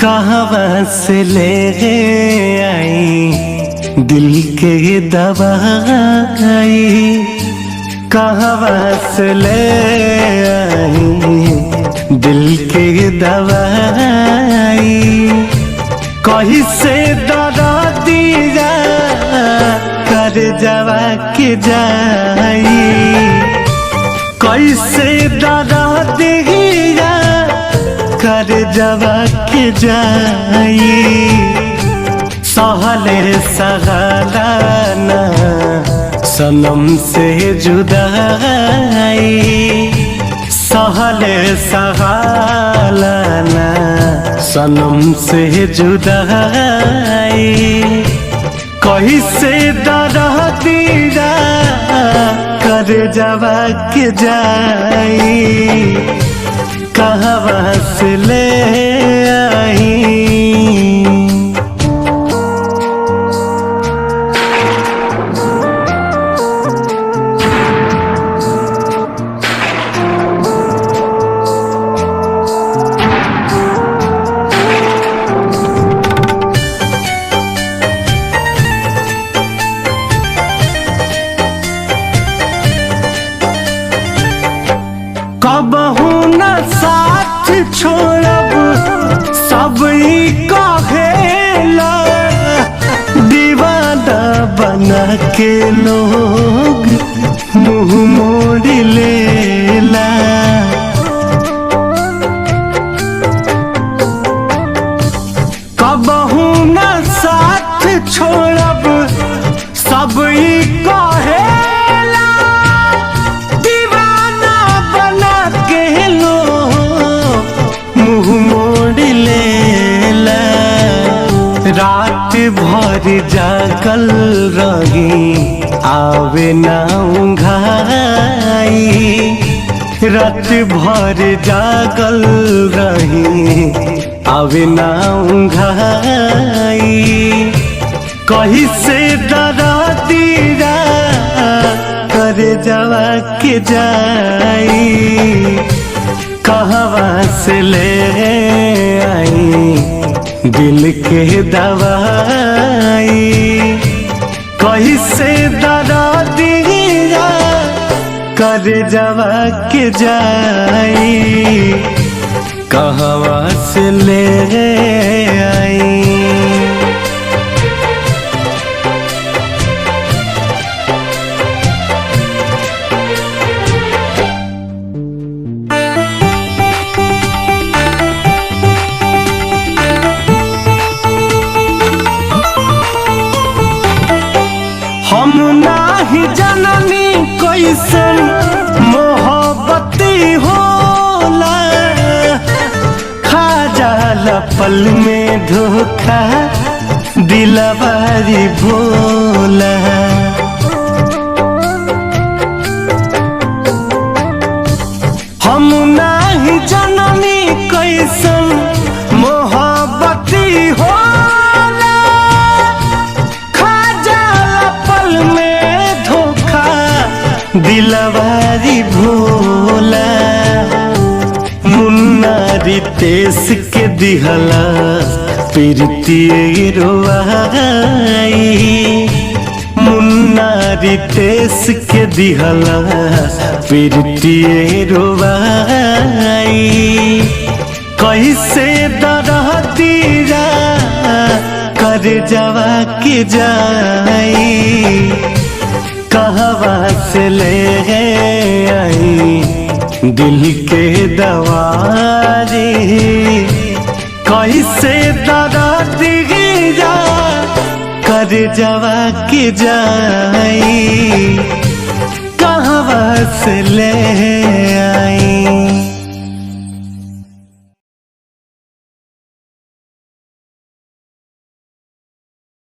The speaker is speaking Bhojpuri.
कहाँ से ले आई दिल के दवाई, कहाँ से ले आई दिल के दवाई। कहीं से दरा दिया कर जवा के जाई, कैसे दरा दिया कर जवा के जाई। सहले सहलाना सनम से जुदाई, सहले सहलाना सनम से जुदाई। कैसे दरा दिया कर जवा के जाई, कहाँ से ले आई। कबहू न साथ छोड़ब सब कहेला, दीवाना बना के लोग मुँह मोड़ लेला। कबहू न साथ छोड़ब सब कहेला, दीवाना बना के लोग मुँह मोड़ लेला। रात भर जागल रही आवे ना उंघाई, रात भर जागल रही आवे ना उंघाई। कहीं से दरा दिया कर जवा के जाई, कहाँ से ले आई दिल के दवाई। कहीं से दरा दिया कर जवा के जाई, कहाँ से ले आई। हम नाही जननी कैसन मोहब्बती होला, खा जाला पल में धोखा दिलवारी भोला। हम नाही जननी कैसन मोहब्बती होला, खा जाला पल में धोखा दिलवारी भोला। मुन्ना रितेश के दिहला प्रीति रोवाई, मुन्ना रितेश के दिहला प्रीति रोवाई। कैसे दरा दिया कर जवा के जाई, कहाँ से ले आई दिल के दवाई। कैसे दरा दिया कर जवा के जाई, कहाँ से ले